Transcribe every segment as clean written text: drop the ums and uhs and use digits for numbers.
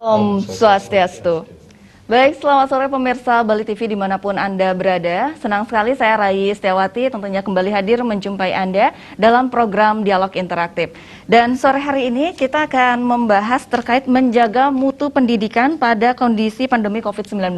Om Swastiastu. Baik, selamat sore pemirsa Bali TV dimanapun Anda berada. Senang sekali saya Rai Setiawati tentunya kembali hadir menjumpai Anda dalam program Dialog Interaktif. Dan sore hari ini kita akan membahas terkait menjaga mutu pendidikan pada kondisi pandemi COVID-19.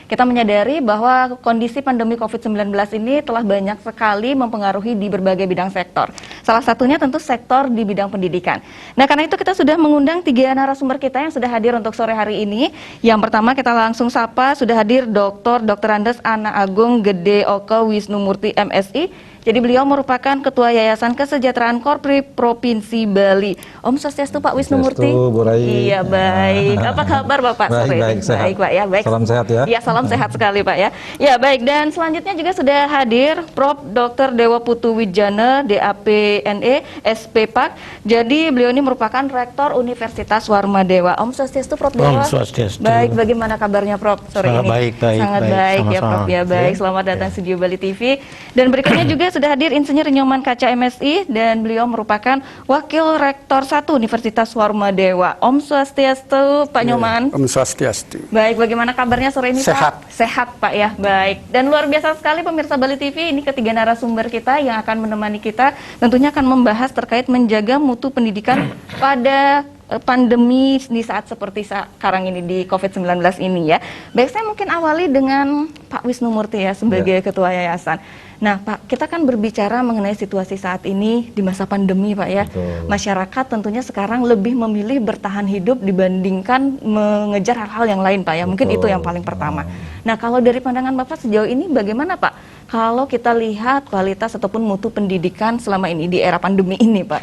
Kita menyadari bahwa kondisi pandemi COVID-19 ini telah banyak sekali mempengaruhi di berbagai bidang sektor. Salah satunya tentu sektor di bidang pendidikan. Nah, karena itu kita sudah mengundang 3 narasumber kita yang sudah hadir untuk sore hari ini. Yang pertama kita langsung sapa, sudah hadir Dr. Andes Ana Agung Gede Oke Wisnumurti MSI. Jadi beliau merupakan Ketua Yayasan Kesejahteraan Korprib Provinsi Bali. Om Swastiastu Pak Wisnumurti. Bu Rai. Iya, baik. Apa kabar Bapak sore ini? Baik, sehat. Baik Pak ya, baik. Salam sehat ya. Iya, salam sehat sekali Pak ya. Ya, baik, dan selanjutnya juga sudah hadir Prof. Dr. Dewa Putu Wijana, DAPNE, SPPAK. Jadi beliau ini merupakan Rektor Universitas Warmadewa. Om Swastiastu Prof. Dewa. Om Swastiastu. Baik, bagaimana kabarnya Prof sore ini? Baik. Sangat baik ya Prof ya. Baik, selamat datang studio Bali TV. Dan berikutnya juga sudah hadir Insinyur Nyoman Kaca MSI dan beliau merupakan Wakil Rektor 1 Universitas Warmadewa. Om Swastiastu Pak Nyoman. Om Swastiastu. Baik, bagaimana kabarnya sore ini Sehat. Pak? Sehat Pak ya, baik. Dan luar biasa sekali pemirsa Bali TV, ini ketiga narasumber kita yang akan menemani kita tentunya akan membahas terkait menjaga mutu pendidikan pada pandemi di saat seperti sekarang ini di COVID-19 ini ya. Baik, saya mungkin awali dengan Pak Wisnumurti ya sebagai Ketua Yayasan. Nah Pak, kita kan berbicara mengenai situasi saat ini di masa pandemi Pak ya. Betul. Masyarakat tentunya sekarang lebih memilih bertahan hidup dibandingkan mengejar hal-hal yang lain Pak ya. Mungkin itu yang paling pertama. Nah kalau dari pandangan Bapak sejauh ini bagaimana Pak? Kalau kita lihat kualitas ataupun mutu pendidikan selama ini di era pandemi ini Pak.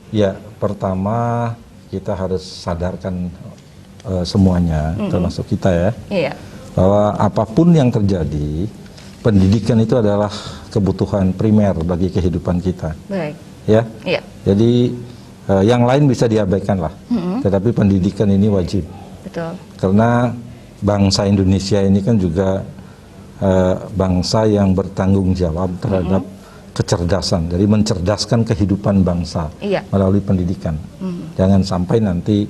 Ya, pertama kita harus sadarkan semuanya, termasuk kita ya, Iya. bahwa apapun yang terjadi, pendidikan itu adalah kebutuhan primer bagi kehidupan kita. Baik. Ya. Iya. Jadi yang lain bisa diabaikan lah, tetapi pendidikan ini wajib. Betul. Karena bangsa Indonesia ini kan juga bangsa yang bertanggung jawab terhadap kecerdasan, jadi mencerdaskan kehidupan bangsa melalui pendidikan. Jangan sampai nanti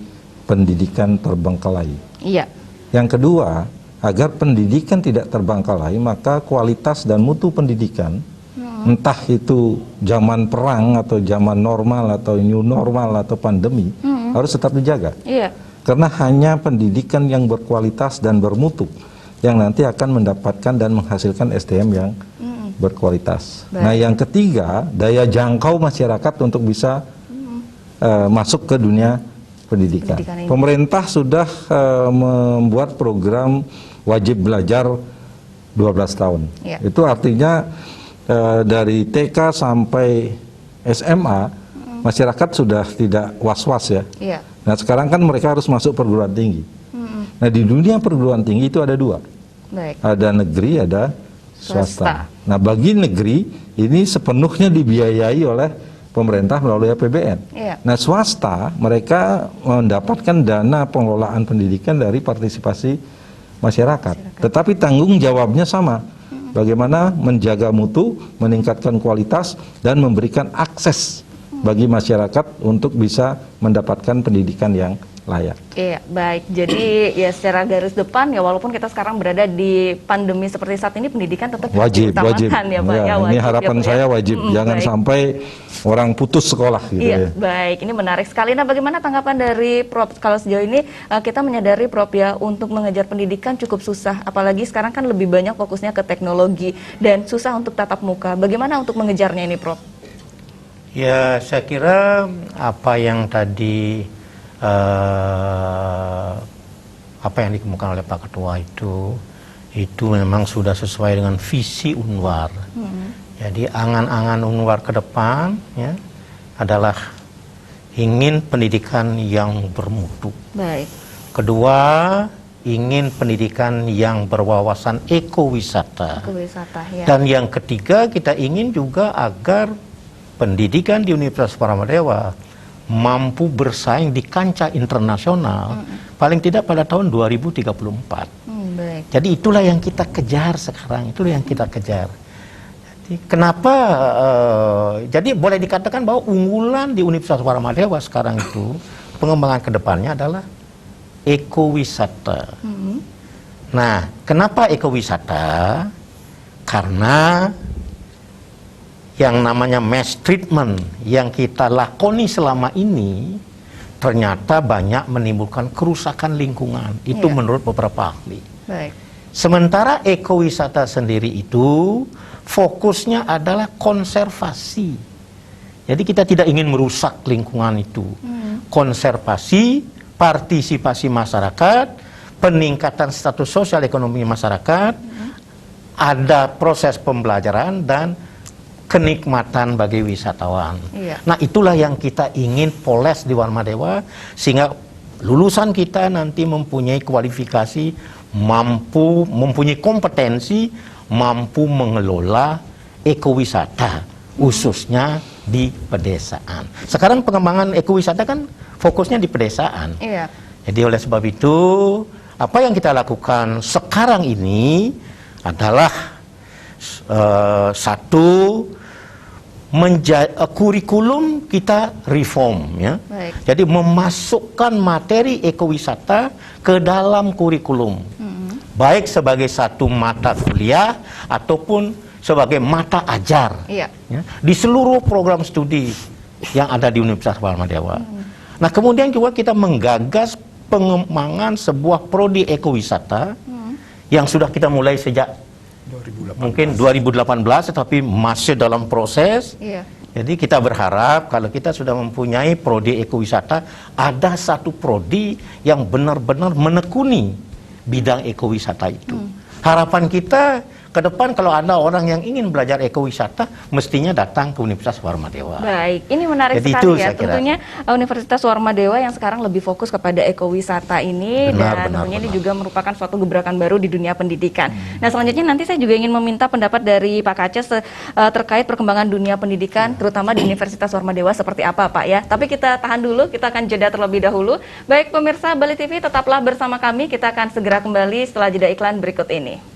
pendidikan terbengkalai. Iya. Yang kedua, agar pendidikan tidak terbengkalai, maka kualitas dan mutu pendidikan, entah itu zaman perang atau zaman normal atau new normal atau pandemi, harus tetap dijaga. Iya. Karena hanya pendidikan yang berkualitas dan bermutu yang nanti akan mendapatkan dan menghasilkan SDM yang berkualitas. Baik. Nah, yang ketiga, daya jangkau masyarakat untuk bisa masuk ke dunia pendidikan. Pendidikan ini. Pemerintah sudah membuat program wajib belajar 12 tahun. Iya. Itu artinya dari TK sampai SMA, masyarakat sudah tidak was-was ya. Iya. Nah, sekarang kan mereka harus masuk perguruan tinggi. Nah, di dunia perguruan tinggi itu ada 2. Baik. Ada negeri, ada Swasta. swasta. Nah, bagi negeri ini sepenuhnya dibiayai oleh pemerintah melalui APBN. Iya. Nah, swasta mereka mendapatkan dana pengelolaan pendidikan dari partisipasi masyarakat. Tetapi tanggung jawabnya sama. Bagaimana menjaga mutu, meningkatkan kualitas dan memberikan akses bagi masyarakat untuk bisa mendapatkan pendidikan yang layak. Iya, baik. Jadi ya secara garis depan ya walaupun kita sekarang berada di pandemi seperti saat ini pendidikan tetap Wajib. diutamakan ya Pak ya. Ini Wajib, harapan ya, Pak, saya ya. wajib. Jangan Baik. sampai orang putus sekolah gitu Iya, ya. baik. Ini menarik sekali. Nah, bagaimana tanggapan dari Prof? Kalau sejauh ini kita menyadari Prof ya untuk mengejar pendidikan cukup susah. Apalagi sekarang kan lebih banyak fokusnya ke teknologi dan susah untuk tatap muka. Bagaimana untuk mengejarnya ini Prof? Ya, saya kira apa yang tadi apa yang dikemukakan oleh Pak Ketua itu memang sudah sesuai dengan visi Unwar. Jadi angan-angan Unwar ke depan ya adalah ingin pendidikan yang bermutu. Baik. Kedua, ingin pendidikan yang berwawasan ekowisata. Ekowisata ya. Dan yang ketiga, kita ingin juga agar pendidikan di Universitas Warmadewa mampu bersaing di kancah internasional paling tidak pada tahun 2034. Baik. Jadi itulah yang kita kejar sekarang, itulah yang kita kejar. Jadi, kenapa? Jadi boleh dikatakan bahwa unggulan di Universitas Warmadewa sekarang itu pengembangan kedepannya adalah ekowisata. Nah, kenapa ekowisata? Karena yang namanya mass treatment yang kita lakoni selama ini ternyata banyak menimbulkan kerusakan lingkungan. Itu menurut beberapa ahli. Baik. Sementara ekowisata sendiri itu fokusnya adalah konservasi. Jadi kita tidak ingin merusak lingkungan itu. Konservasi, partisipasi masyarakat, peningkatan status sosial ekonomi masyarakat, ada proses pembelajaran dan kenikmatan bagi wisatawan. Nah, itulah yang kita ingin poles di Warmadewa, sehingga lulusan kita nanti mempunyai kualifikasi, mempunyai kompetensi, mampu mengelola ekowisata, khususnya di pedesaan. Sekarang pengembangan ekowisata kan fokusnya di pedesaan. Jadi oleh sebab itu, apa yang kita lakukan sekarang ini adalah satu, kurikulum kita reform, ya. Jadi memasukkan materi ekowisata ke dalam kurikulum, baik sebagai satu mata kuliah ataupun sebagai mata ajar, ya, di seluruh program studi yang ada di Universitas Warmadewa. Nah, kemudian juga kita menggagas pengembangan sebuah prodi ekowisata yang sudah kita mulai sejak 2018. Mungkin 2018, tetapi masih dalam proses. Jadi kita berharap kalau kita sudah mempunyai prodi ekowisata, ada satu prodi yang benar-benar menekuni bidang ekowisata itu. Harapan kita ke depan kalau ada orang yang ingin belajar ekowisata, mestinya datang ke Universitas Warmadewa. Baik, ini menarik jadi sekali ya. Kira. Tentunya Universitas Warmadewa yang sekarang lebih fokus kepada ekowisata ini, dan tentunya ini juga merupakan suatu gebrakan baru di dunia pendidikan. Nah, selanjutnya nanti saya juga ingin meminta pendapat dari Pak Kaces terkait perkembangan dunia pendidikan, terutama di Universitas Warmadewa seperti apa, Pak, ya. Tapi kita tahan dulu, kita akan jeda terlebih dahulu. Baik, pemirsa Bali TV, tetaplah bersama kami. Kita akan segera kembali setelah jeda iklan berikut ini.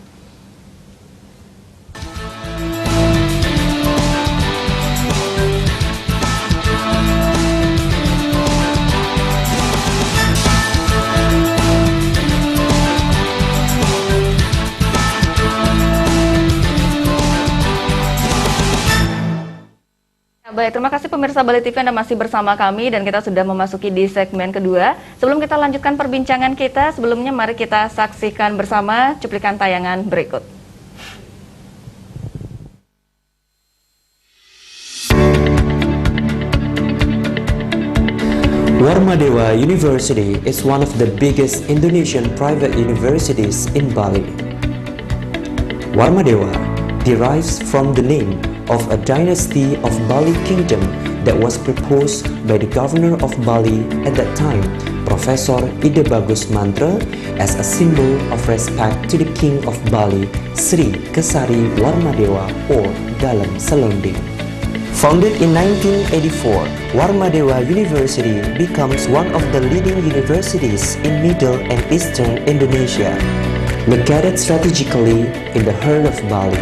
Baik, terima kasih pemirsa Bali TV, Anda masih bersama kami dan kita sudah memasuki di segmen kedua. Sebelum kita lanjutkan perbincangan kita, sebelumnya mari kita saksikan bersama cuplikan tayangan berikut. Warmadewa University is one of the biggest Indonesian private universities in Bali. Warmadewa derives from the name of a dynasty of Bali Kingdom that was proposed by the governor of Bali at that time, Professor Ide Bagus Mantra, as a symbol of respect to the King of Bali, Sri Kesari Warmadewa or Dalam Selonding. Founded in 1984, Warmadewa University becomes one of the leading universities in Middle and Eastern Indonesia. Located strategically in the heart of Bali,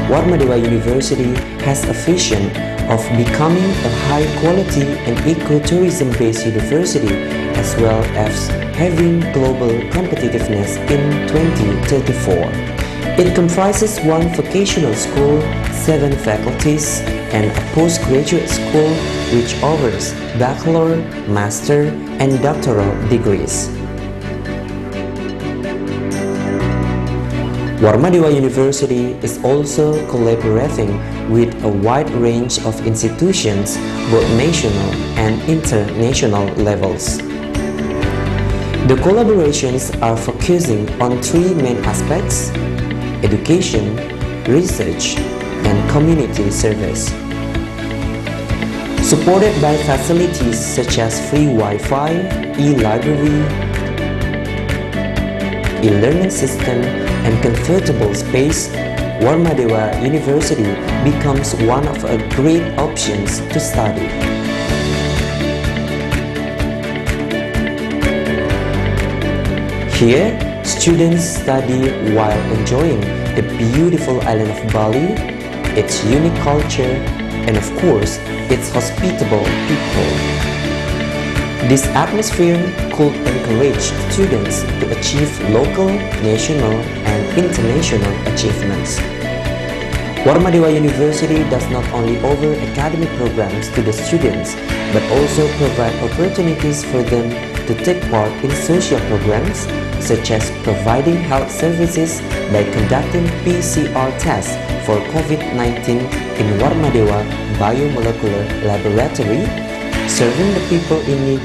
Warmadewa University has a vision of becoming a high-quality and eco-tourism-based university, as well as having global competitiveness in 2034. It comprises one vocational school, 7 faculties, and a postgraduate school which offers bachelor, master, and doctoral degrees. Warmadewa University is also collaborating with a wide range of institutions, both national and international levels. The collaborations are focusing on 3 main aspects: education, research, and community service. Supported by facilities such as free Wi-Fi, e-library, e-learning system, and comfortable space, Warmadewa University becomes one of a great options to study. Here, students study while enjoying the beautiful island of Bali, its unique culture, and of course, its hospitable people. This atmosphere could encourage students to achieve local, national, and international achievements. Warmadewa University does not only offer academic programs to the students, but also provide opportunities for them to take part in social programs, such as providing health services by conducting PCR tests for COVID-19 in Warmadewa Biomolecular Laboratory, serving the people in need,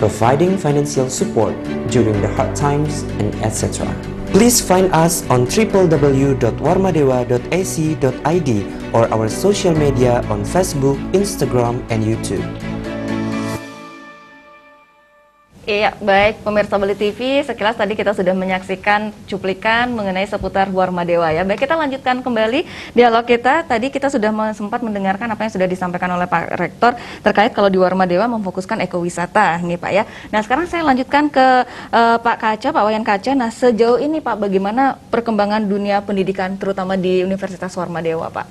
providing financial support during the hard times, and etc. Please find us on www.warmadewa.ac.id or our social media on Facebook, Instagram, and YouTube. Iya, baik pemirsa Bali TV, sekilas tadi kita sudah menyaksikan cuplikan mengenai seputar Warmadewa ya. Baik, kita lanjutkan kembali dialog kita. Tadi kita sudah sempat mendengarkan apa yang sudah disampaikan oleh Pak Rektor terkait kalau di Warmadewa memfokuskan ekowisata nih Pak ya. Nah, sekarang saya lanjutkan ke Pak Kaca, Pak Wayan Kaca. Nah, sejauh ini Pak, bagaimana perkembangan dunia pendidikan terutama di Universitas Warmadewa Pak?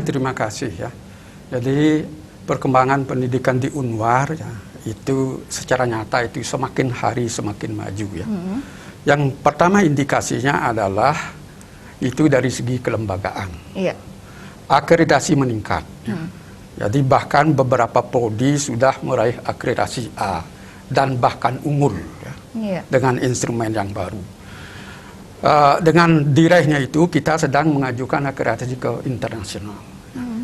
Terima kasih ya. Jadi perkembangan pendidikan di Unwar ya, itu secara nyata itu semakin hari semakin maju ya. Yang pertama indikasinya adalah itu dari segi kelembagaan. Iya. Akreditasi meningkat. Ya. Jadi bahkan beberapa prodi sudah meraih akreditasi A dan bahkan unggul ya, dengan instrumen yang baru. Dengan diraihnya itu kita sedang mengajukan akreditasi ke internasional.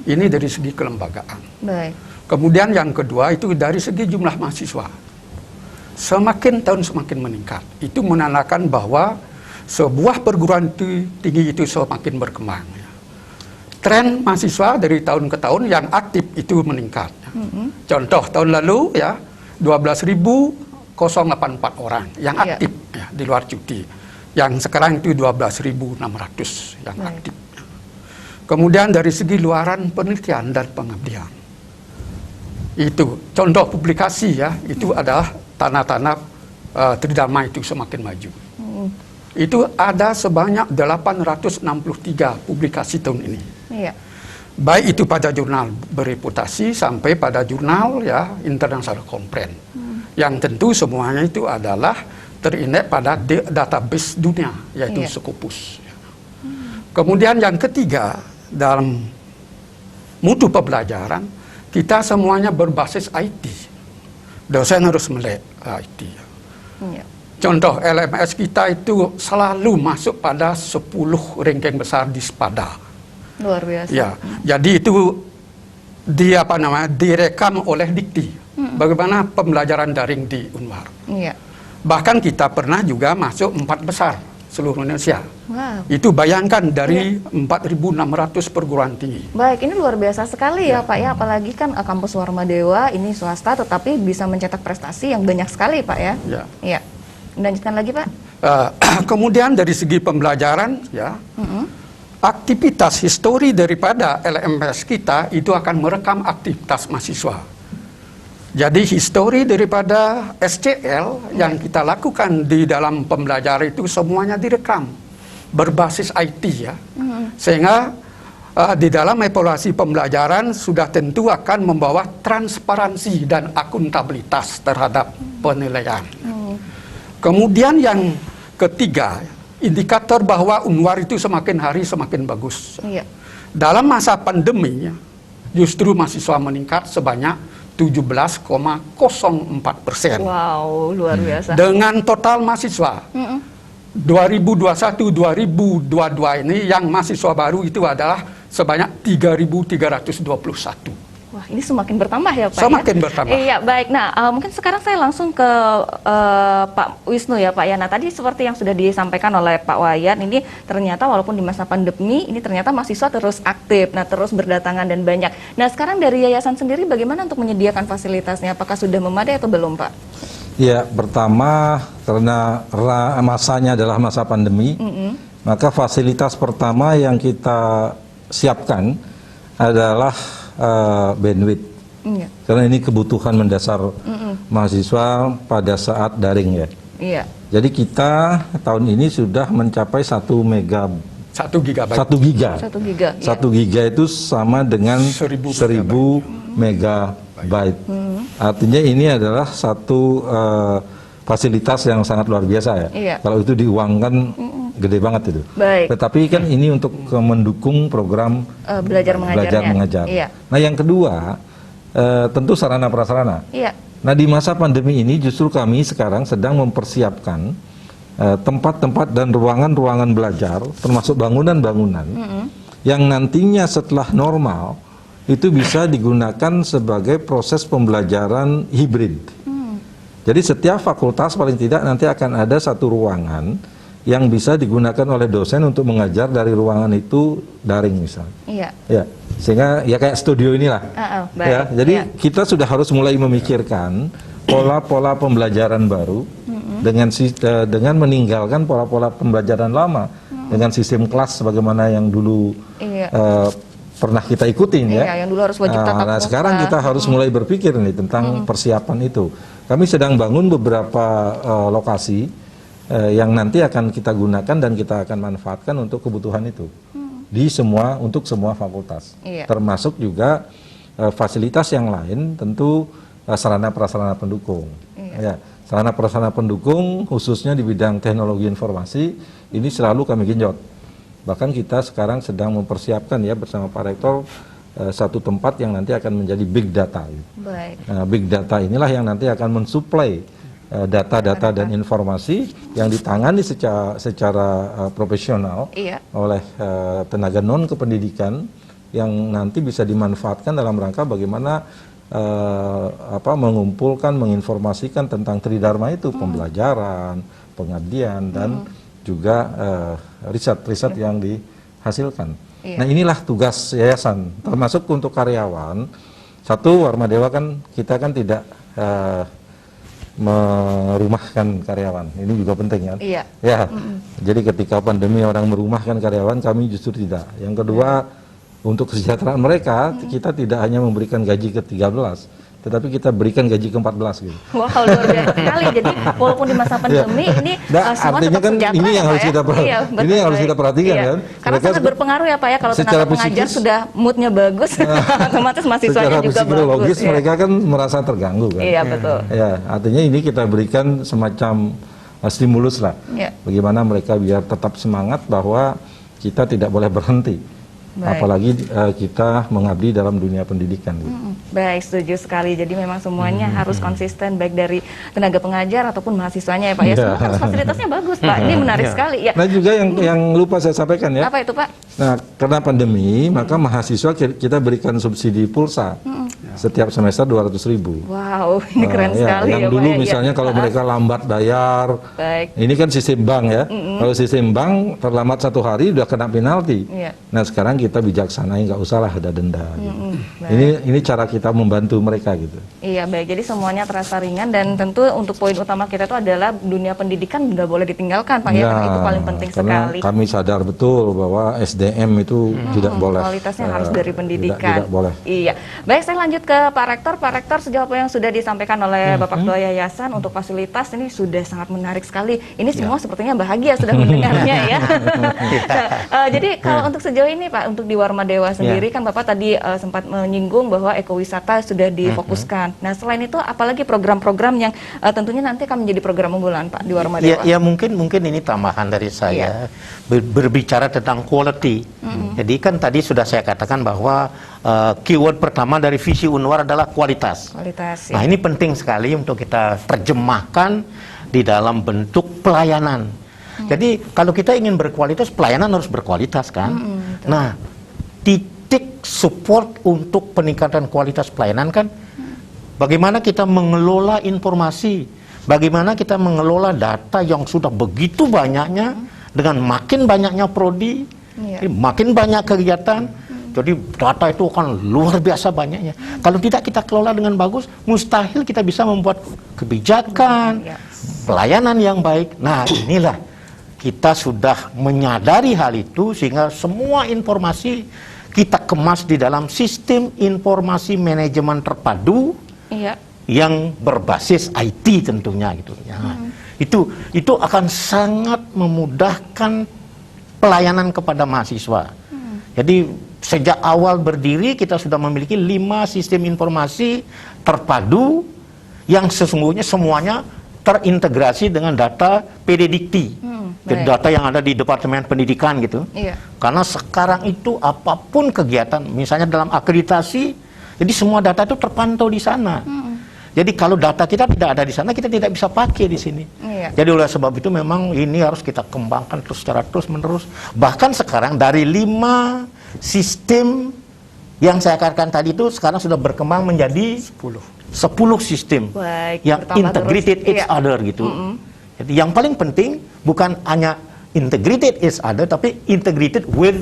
Ini dari segi kelembagaan. Baik. Kemudian yang kedua itu dari segi jumlah mahasiswa. Semakin tahun semakin meningkat. Itu menandakan bahwa sebuah perguruan tinggi itu semakin berkembang. Ya. Tren mahasiswa dari tahun ke tahun yang aktif itu meningkat. Ya. Contoh tahun lalu ya 12.084 orang yang aktif ya, di luar cuti. Yang sekarang itu 12.600 yang aktif. Ya. Kemudian dari segi luaran penelitian dan pengabdian. Itu contoh publikasi ya, itu adalah tanah-tanah Tridharma itu semakin maju. Itu ada sebanyak 863 publikasi tahun ini. Iya. Baik itu pada jurnal bereputasi sampai pada jurnal ya internasional kompren. Yang tentu semuanya itu adalah terindeks pada database dunia yaitu Scopus. Kemudian yang ketiga dalam mutu pembelajaran kita semuanya berbasis IT. Dosen harus melek IT. Ya. Contoh LMS kita itu selalu masuk pada 10 ranking besar di SPADA. Luar biasa. Ya, jadi itu direkam oleh Dikti. Bagaimana pembelajaran daring di Unwar. Ya. Bahkan kita pernah juga masuk 4 besar seluruh Indonesia. Wow. Itu bayangkan dari 4.600 perguruan tinggi. Baik, ini luar biasa sekali ya Pak ya, apalagi kan kampus Warmadewa ini swasta tetapi bisa mencetak prestasi yang banyak sekali Pak ya. Iya. Lanjutkan lagi Pak. Kemudian dari segi pembelajaran ya, aktivitas histori daripada LMS kita itu akan merekam aktivitas mahasiswa. Jadi histori daripada SCL yang kita lakukan di dalam pembelajaran itu semuanya direkam berbasis IT ya. Sehingga di dalam evaluasi pembelajaran sudah tentu akan membawa transparansi dan akuntabilitas terhadap penilaian. Kemudian yang ketiga, indikator bahwa Unwar itu semakin hari semakin bagus. Dalam masa pandemi justru mahasiswa meningkat sebanyak 17,04%. Wow, luar biasa. Dengan total mahasiswa 2021-2022 ini yang mahasiswa baru itu adalah sebanyak 3.321. Wah, ini semakin bertambah ya Pak? Semakin bertambah. Iya, baik. Nah, mungkin sekarang saya langsung ke Pak Wisnu ya Pak ya. Nah, tadi seperti yang sudah disampaikan oleh Pak Wayan, ini ternyata walaupun di masa pandemi, ini ternyata mahasiswa terus aktif, nah terus berdatangan dan banyak. Nah, sekarang dari yayasan sendiri bagaimana untuk menyediakan fasilitasnya? Apakah sudah memadai atau belum Pak? Ya, pertama karena masanya adalah masa pandemi, maka fasilitas pertama yang kita siapkan adalah bandwidth, karena ini kebutuhan mendasar mahasiswa pada saat daring ya. Iya. Jadi kita tahun ini sudah mencapai 1 giga itu sama dengan 1000 megabyte. Artinya ini adalah satu fasilitas yang sangat luar biasa ya. Iya. Kalau itu diuangkan gede banget itu. Baik. Tetapi kan ini untuk mendukung program Belajar mengajarnya. mengajar. Iya. Nah yang kedua tentu sarana prasarana. Iya. Nah di masa pandemi ini justru kami sekarang sedang mempersiapkan tempat-tempat dan ruangan-ruangan belajar, termasuk bangunan-bangunan yang nantinya setelah normal itu bisa digunakan sebagai proses pembelajaran hibrid. Jadi setiap fakultas paling tidak nanti akan ada satu ruangan yang bisa digunakan oleh dosen untuk mengajar dari ruangan itu daring misalnya. Iya. Ya, sehingga ya kayak studio inilah. Baik. Ya, jadi Iya. kita sudah harus mulai memikirkan pola-pola pembelajaran baru dengan meninggalkan pola-pola pembelajaran lama dengan sistem kelas sebagaimana yang dulu Iya. pernah kita ikutin ya. Iya, yang dulu harus wajib tatap Nah, muka. sekarang kita harus mulai berpikir nih tentang persiapan itu. Kami sedang bangun beberapa lokasi yang nanti akan kita gunakan dan kita akan manfaatkan untuk kebutuhan itu untuk semua fakultas. Iya. Termasuk juga fasilitas yang lain, tentu sarana prasarana pendukung. Iya. Ya, sarana prasarana pendukung khususnya di bidang teknologi informasi ini selalu kami genjot. Bahkan kita sekarang sedang mempersiapkan ya bersama Pak Rektor satu tempat yang nanti akan menjadi big data. Baik. Nah, big data inilah yang nanti akan mensuplai data-data dan informasi yang ditangani secara profesional Iya. oleh tenaga non kependidikan yang nanti bisa dimanfaatkan dalam rangka bagaimana mengumpulkan, menginformasikan tentang Tridharma itu, pembelajaran, pengabdian dan juga riset-riset yang dihasilkan. Iya. Nah inilah tugas yayasan, termasuk untuk karyawan. Satu, Warmadewa kan kita kan tidak merumahkan karyawan, ini juga penting kan? Iya. Ya, jadi ketika pandemi orang merumahkan karyawan, kami justru tidak. Yang kedua, untuk kesejahteraan mereka, kita tidak hanya memberikan gaji ke-13, tetapi kita berikan gaji ke-14 gitu. Wow, luar biasa sekali. Jadi walaupun di masa pandemi ini Nah, semua artinya tetap kan sejahtera ini yang ya, harus Pak, kita ya? Iya, betul, ini yang harus baik. kita perhatikan Iya. kan. Karena Mereka sangat berpengaruh ya Pak ya, kalau secara tenaga pengajar psikis- sudah moodnya bagus, otomatis mahasiswanya secara juga psikologis bagus. Iya. mereka kan merasa terganggu kan. Iya, betul. Ya, artinya ini kita berikan semacam stimulus lah. Iya. Bagaimana mereka biar tetap semangat bahwa kita tidak boleh berhenti. Baik. Apalagi kita mengabdi dalam dunia pendidikan. Gitu. Baik, setuju sekali. Jadi memang semuanya harus konsisten, baik dari tenaga pengajar ataupun mahasiswanya ya Pak ya. Iya. Semua harus fasilitasnya bagus Pak. Ini menarik sekali ya. Nah juga yang lupa saya sampaikan ya. Apa itu Pak? Nah, karena pandemi, maka mahasiswa kita berikan subsidi pulsa setiap semester 200.000. Wow, ini keren sekali yang ya dulu Pak ya. misalnya kalau mereka lambat bayar, Baik. ini kan sistem bank ya. Kalau sistem bank terlambat 1 hari udah kena penalti. Iya. Nah sekarang kita bijaksanain, nggak usah lah ada denda. Gitu. Baik. Ini cara kita membantu mereka gitu. Iya baik, jadi semuanya terasa ringan dan tentu untuk poin utama kita itu adalah dunia pendidikan nggak boleh ditinggalkan Pak ya, karena itu paling penting karena sekali. kami sadar betul bahwa SDM itu tidak boleh. Kualitasnya harus dari pendidikan. Tidak boleh. Iya. Baik, saya lanjut ke Pak Rektor. Pak Rektor, sejauh apa yang sudah disampaikan oleh Bapak Ketua Yayasan untuk fasilitas ini sudah sangat menarik sekali. Ini semua sepertinya bahagia sudah mendengarnya ya. Jadi kalau untuk sejauh ini Pak, untuk di Warmadewa sendiri kan Bapak tadi sempat menyinggung bahwa ekowisata sudah difokuskan. Nah, selain itu apalagi program-program yang tentunya nanti akan menjadi program unggulan Pak di Warmadewa? Ya mungkin ini tambahan dari saya berbicara tentang quality. Jadi kan tadi sudah saya katakan bahwa keyword pertama dari visi Unwar adalah kualitas. Kualitas. Nah, ini penting sekali untuk kita terjemahkan di dalam bentuk pelayanan. Jadi kalau kita ingin berkualitas, pelayanan harus berkualitas kan. Nah, titik support untuk peningkatan kualitas pelayanan kan bagaimana kita mengelola informasi, bagaimana kita mengelola data yang sudah begitu banyaknya dengan makin banyaknya prodi, makin banyak kegiatan. Jadi data itu akan luar biasa banyaknya. Kalau tidak kita kelola dengan bagus, mustahil kita bisa membuat kebijakan, pelayanan yang baik. Nah, inilah kita sudah menyadari hal itu sehingga semua informasi kita kemas di dalam sistem informasi manajemen terpadu yang berbasis IT tentunya gitu ya. Itu akan sangat memudahkan pelayanan kepada mahasiswa. Jadi sejak awal berdiri kita sudah memiliki 5 sistem informasi terpadu yang sesungguhnya semuanya terintegrasi dengan data PDDikti. Baik. Data yang ada di Departemen Pendidikan gitu. Iya. Karena sekarang itu apapun kegiatan, misalnya dalam akreditasi, jadi semua data itu terpantau di sana. Jadi kalau data kita tidak ada di sana, kita tidak bisa pakai di sini. Iya. Jadi oleh sebab itu memang ini harus kita kembangkan terus secara terus-menerus. Bahkan sekarang dari 5 sistem yang saya katakan tadi itu sekarang sudah berkembang menjadi 10 sistem Baik, yang bertambah integrated terus. each Iya. other gitu. Jadi yang paling penting bukan hanya integrated each other, tapi integrated with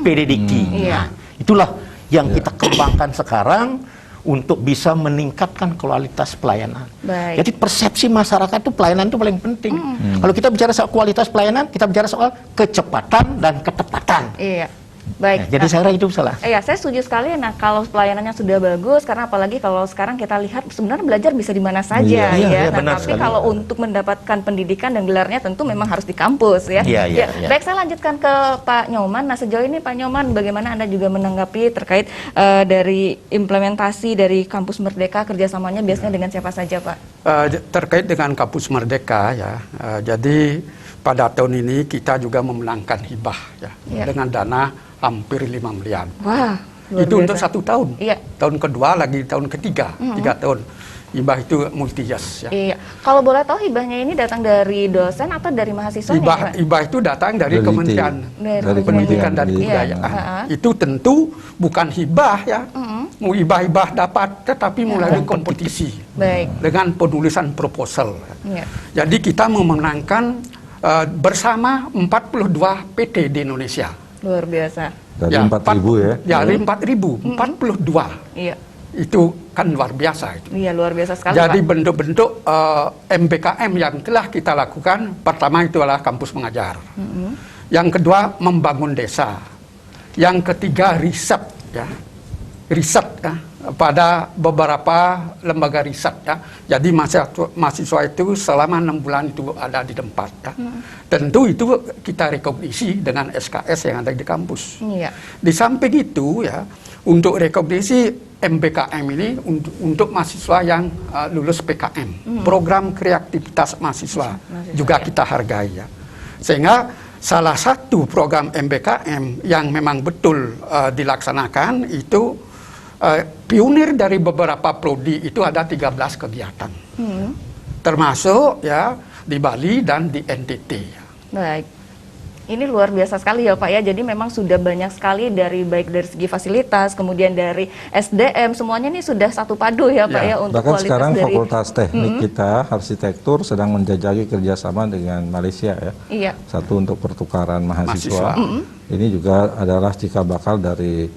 PDDikti. Iya. Itulah yang kita kembangkan sekarang untuk bisa meningkatkan kualitas pelayanan. Baik. Jadi persepsi masyarakat itu pelayanan itu paling penting. Kalau kita bicara soal kualitas pelayanan, kita bicara soal kecepatan dan ketepatan. Iya. Baik. Jadi saya kira itu salah. Iya, saya setuju sekali. Nah, kalau pelayanannya sudah bagus, karena apalagi kalau sekarang kita lihat sebenarnya belajar bisa di mana saja, Iya, ya. iya, Nah, benar tapi sekali. kalau untuk mendapatkan pendidikan dan gelarnya tentu memang harus di kampus, ya. Iya, iya, iya. Baik, saya lanjutkan ke Pak Nyoman. Nah, sejauh ini Pak Nyoman, bagaimana Anda juga menanggapi terkait dari implementasi dari Kampus Merdeka, kerjasamanya biasanya dengan siapa saja, Pak? Terkait dengan Kampus Merdeka ya, jadi pada tahun ini kita juga memenangkan hibah ya, Iya. dengan dana hampir 5 miliar. Wah, luar Itu biasa. untuk 1 tahun. Iya. Tahun kedua lagi tahun ketiga, 3 tahun. Hibah itu multi-jas ya. Iya. Kalau boleh tahu hibahnya ini datang dari dosen atau dari mahasiswanya, Hibah, Pak? hibah itu datang dari Peneliti. Kementerian Dari Pendidikan dan Pendidikan. Kebudayaan. Iya. Itu tentu bukan hibah ya. Mau hibah-hibah dapat, tetapi melalui kompetisi Baik. dengan penulisan proposal. Iya. Jadi kita memenangkan bersama 42 PT di Indonesia. Luar biasa. Dari 4.000 ya. Dari 4.000, 42. Iya. Itu kan luar biasa itu. Iya, luar biasa sekali, Jadi Pak. bentuk-bentuk MBKM yang telah kita lakukan, pertama itu adalah kampus mengajar. Yang kedua membangun desa. Yang ketiga riset ya. Riset ya, pada beberapa lembaga riset ya. Jadi mahasiswa itu selama 6 bulan itu ada di tempat ya. Tentu itu kita rekognisi dengan SKS yang ada di kampus. Iya. Di samping itu ya, untuk rekognisi MBKM ini untuk mahasiswa yang lulus PKM, program kreativitas mahasiswa, juga ya. kita hargai ya. Sehingga salah satu program MBKM yang memang betul dilaksanakan itu pionir dari beberapa prodi itu ada 13 kegiatan, termasuk ya di Bali dan di NTT. Baik. Ini luar biasa sekali ya Pak ya. Jadi memang sudah banyak sekali baik dari segi fasilitas, kemudian dari SDM, semuanya ini sudah satu padu ya Pak ya, untuk Bahkan kualitas sekarang dari. Fakultas Teknik kita arsitektur sedang menjajaki kerjasama dengan Malaysia ya. Iya. Satu untuk pertukaran mahasiswa. Mahasiswa. Ini juga adalah cikal bakal dari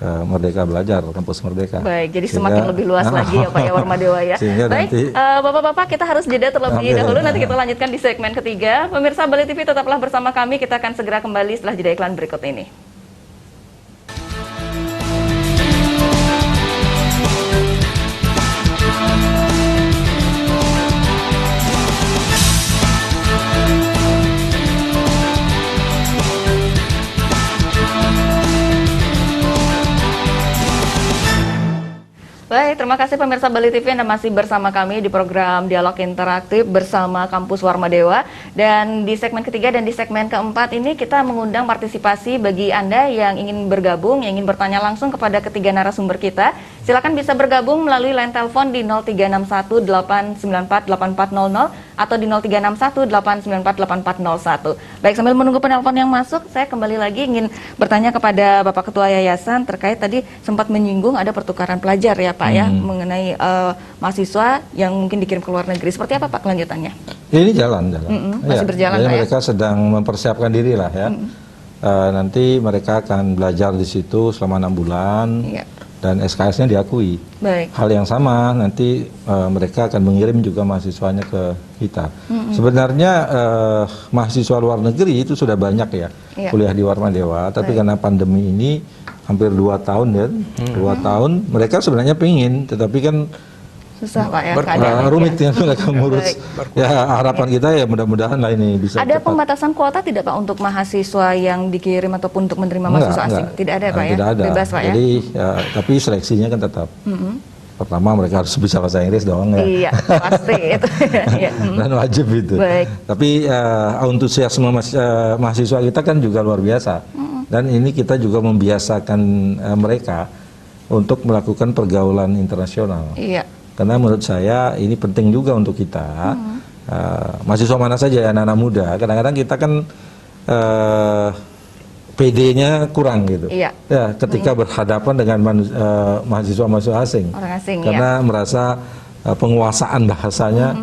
Merdeka Belajar, Kampus Merdeka. Baik, jadi semakin lebih luas lagi ya Pak ya Warmadewa ya. Sehingga Baik, nanti Bapak-bapak kita harus jeda terlebih Oke. dahulu, nanti kita lanjutkan di segmen ketiga. Pemirsa Bali TV tetaplah bersama kami, kita akan segera kembali setelah jeda iklan berikut ini. Baik, terima kasih pemirsa Bali TV, Anda masih bersama kami di program Dialog Interaktif bersama Kampus Warmadewa. Dan di segmen ketiga dan di segmen keempat ini kita mengundang partisipasi bagi Anda yang ingin bergabung, yang ingin bertanya langsung kepada ketiga narasumber kita. Silakan bisa bergabung melalui line telepon di 0361-894-8400 atau di 0361-894-8401. Baik, sambil menunggu penelpon yang masuk, saya kembali lagi ingin bertanya kepada Bapak Ketua Yayasan terkait tadi sempat menyinggung ada pertukaran pelajar ya Pak ya, mengenai mahasiswa yang mungkin dikirim ke luar negeri. Seperti apa Pak kelanjutannya? ini jalan. masih berjalan, jadi Pak, ya? mereka sedang mempersiapkan diri lah ya. Nanti mereka akan belajar di situ selama 6 bulan. Iya. Dan SKS-nya diakui. Baik. Hal yang sama nanti mereka akan mengirim juga mahasiswanya ke kita. Sebenarnya mahasiswa luar negeri itu sudah banyak ya, Iya. kuliah di Warmadewa, tapi Baik. karena pandemi ini hampir 2 tahun ya, 2 tahun mereka sebenarnya pingin, tetapi kan Susah Pak ya Berkurang. keadaannya. rumit ya mereka ngurus. Baik. Ya harapan kita ya mudah-mudahan lah ini bisa Ada cepat. pembatasan kuota tidak Pak untuk mahasiswa yang dikirim ataupun untuk menerima mahasiswa asing? Tidak ada Pak ya? Tidak ada. Bebas Pak ya? Jadi tapi seleksinya kan tetap. Pertama mereka harus bisa bahasa Inggris dong ya. Iya, pasti itu. Iya. Dan wajib itu. Baik. Tapi antusiasme mahasiswa kita kan juga luar biasa. Dan ini kita juga membiasakan mereka untuk melakukan pergaulan internasional. Iya. Karena menurut saya ini penting juga untuk kita. Mahasiswa mana saja ya, anak-anak muda. Kadang-kadang kita kan PD-nya kurang gitu. Iya. Ya, ketika berhadapan dengan mahasiswa-mahasiswa asing. Orang asing, Karena merasa penguasaan bahasanya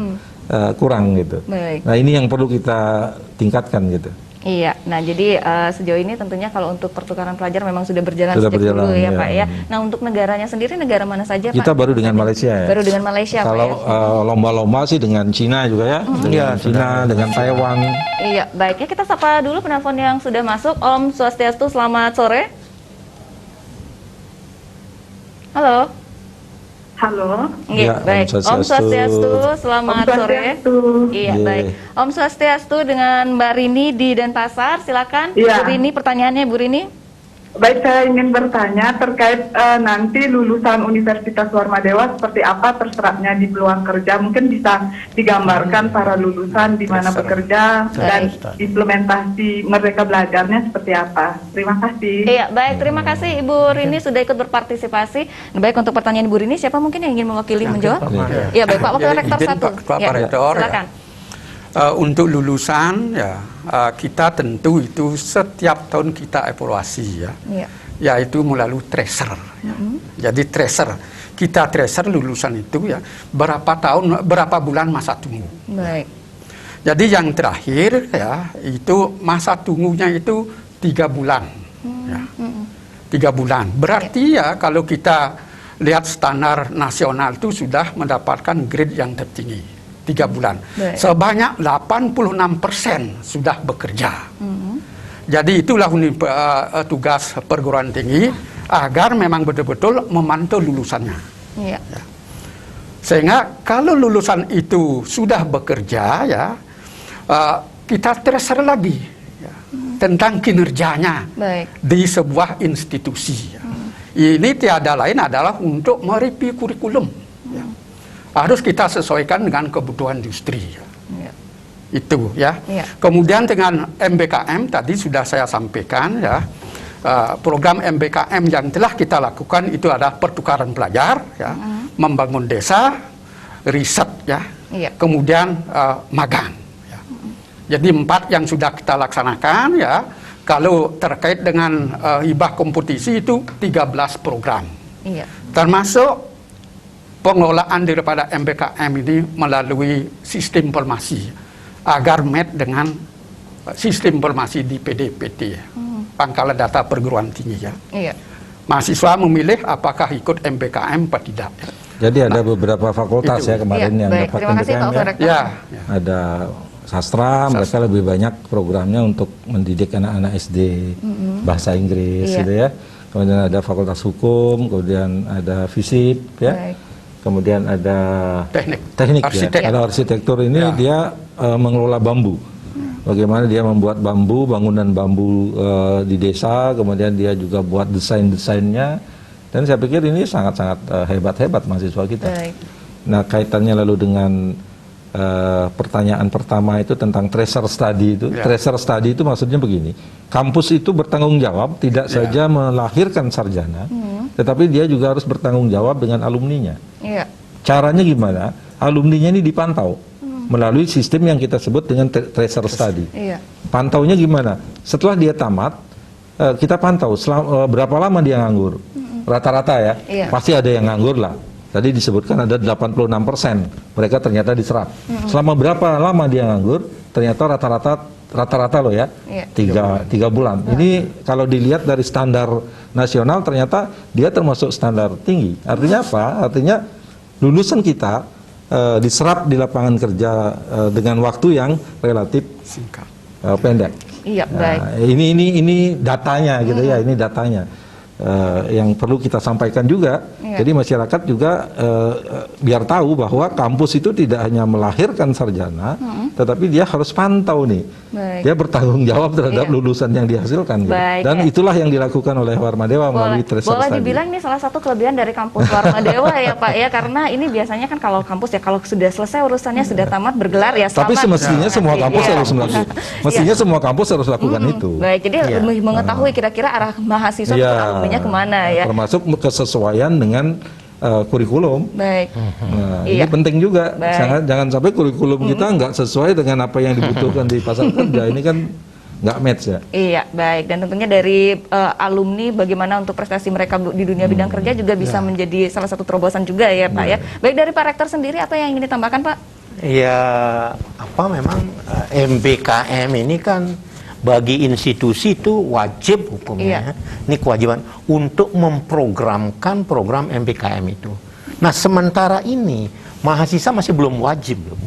kurang gitu. Baik. Nah, ini yang perlu kita tingkatkan gitu. Iya, nah jadi sejauh ini tentunya kalau untuk pertukaran pelajar memang sudah berjalan Sudah sejak berjalan, dulu ya ya. Pak ya. Nah untuk negaranya sendiri, negara mana saja Pak? Kita baru dengan Malaysia ya. Baru dengan Malaysia Kalau Pak ya? lomba-lomba sih dengan Cina juga ya. Dengan Cina, dengan Taiwan. Iya, baiknya kita sapa dulu penelpon yang sudah masuk. Om Swastiastu, selamat sore. Halo. Halo. Iya, Ya, baik. Om Om Swastiastu, selamat Om sore. Swastiastu. Iya, Iya. baik. Om Swastiastu dengan Mbak Rini di Denpasar, silakan. Iya. Bu Rini, pertanyaannya Bu Rini. Baik, saya ingin bertanya terkait nanti lulusan Universitas Warmadewa seperti apa terserapnya di peluang kerja. Mungkin bisa digambarkan para lulusan di mana bekerja dan implementasi mereka belajarnya seperti apa. Terima kasih. Iya, baik. Terima kasih Ibu Rini sudah ikut berpartisipasi. Baik, untuk pertanyaan Ibu Rini, siapa mungkin yang ingin mewakili menjawab? Iya, baik Pak Wakil Ya, Rektor izin 1. Pak Ketua Rektor, ya. Silakan. Untuk lulusan ya kita tentu itu setiap tahun kita evaluasi ya, Iya. yaitu melalui tracer. Ya. Jadi tracer kita tracer lulusan itu ya berapa bulan masa tunggu. Baik. Jadi yang terakhir ya itu masa tunggunya itu 3 bulan. Ya. 3 bulan. Berarti ya kalau kita lihat standar nasional itu sudah mendapatkan grade yang tertinggi. 3 bulan. Baik. Sebanyak 86% sudah bekerja. Jadi itulah tugas perguruan tinggi agar memang betul-betul memantau lulusannya. Iya. Sehingga kalau lulusan itu sudah bekerja ya kita tracer lagi ya, tentang kinerjanya Baik. di sebuah institusi. Ya. Ini tiada lain adalah untuk mereview kurikulum. Ya. Harus kita sesuaikan dengan kebutuhan industri. Ya. Iya. Itu ya. Iya. Kemudian dengan MBKM tadi sudah saya sampaikan ya. Program MBKM yang telah kita lakukan itu adalah pertukaran pelajar ya, membangun desa, riset ya. Iya. Kemudian magang ya. Jadi 4 yang sudah kita laksanakan ya. Kalau terkait dengan hibah kompetisi itu 13 program. Iya. Termasuk pengelolaan daripada MBKM ini melalui sistem informasi agar match dengan sistem informasi di PDPT Pangkalan Data Perguruan Tinggi ya. Iya. Mahasiswa memilih apakah ikut MBKM atau tidak. Jadi ada beberapa fakultas itu. ya kemarin Iya, yang baik. dapat Terima kasih Pak MBKM Wakil ya. Rektor. Ya, Ada sastra, mereka lebih banyak programnya untuk mendidik anak-anak SD bahasa Inggris Iya. gitu ya. Kemudian ada fakultas hukum, kemudian ada FISIP ya. Baik. Kemudian ada teknik, ya. Ada arsitektur ini Ya. dia mengelola bambu. Bagaimana dia membuat bambu, bangunan bambu di desa, kemudian dia juga buat desain-desainnya. Dan saya pikir ini sangat-sangat hebat-hebat mahasiswa kita. Baik. Nah, kaitannya lalu dengan pertanyaan pertama itu tentang tracer study itu. Ya. Tracer study itu maksudnya begini. Kampus itu bertanggung jawab tidak saja melahirkan sarjana, tetapi dia juga harus bertanggung jawab dengan alumninya. Iya. Caranya gimana? Alumninya ini dipantau melalui sistem yang kita sebut dengan tracer study. Iya. Pantaunya gimana? Setelah dia tamat, kita pantau berapa lama dia nganggur. Rata-rata ya, Iya. pasti ada yang nganggur lah. Tadi disebutkan ada 86% mereka ternyata diserap. Selama berapa lama dia nganggur? Ternyata rata-rata loh ya, Iya. tiga bulan. Ini kalau dilihat dari standar nasional ternyata dia termasuk standar tinggi. Artinya apa? Artinya lulusan kita diserap di lapangan kerja dengan waktu yang relatif singkat. pendek. Iya, baik. Nah, ini datanya gitu ya, ini datanya. yang perlu kita sampaikan juga. Iya. Jadi masyarakat juga biar tahu bahwa kampus itu tidak hanya melahirkan sarjana, tetapi dia harus pantau nih. Baik. Dia bertanggung jawab terhadap Iya. lulusan yang dihasilkan. Gitu. Baik, Dan ya. itulah yang dilakukan oleh Warmadewa melalui research boleh tadi. dibilang ini salah satu kelebihan dari kampus Warmadewa ya Pak ya, karena ini biasanya kan kalau kampus ya kalau sudah selesai urusannya sudah tamat bergelar ya Tapi selamat. semestinya semua kampus Iya. harus melakukan. Mestinya semua kampus harus lakukan itu. Baik, jadi Iya. lebih mengetahui kira-kira arah mahasiswa Iya. alumninya kemana ya. Termasuk kesesuaian dengan kurikulum. Baik. Nah, Iya. ini penting juga. Baik. Jangan sampai kurikulum kita nggak sesuai dengan apa yang dibutuhkan di pasar kerja. Ini kan nggak match ya. Iya, baik. Dan tentunya dari alumni bagaimana untuk prestasi mereka di dunia bidang kerja juga bisa menjadi salah satu terobosan juga ya Pak ya. Baik, dari Pak Rektor sendiri apa yang ingin ditambahkan Pak? Ya, memang MBKM ini kan bagi institusi itu wajib hukumnya. Iya. Ini kewajiban untuk memprogramkan program MBKM itu. Nah, sementara ini mahasiswa masih belum wajib loh.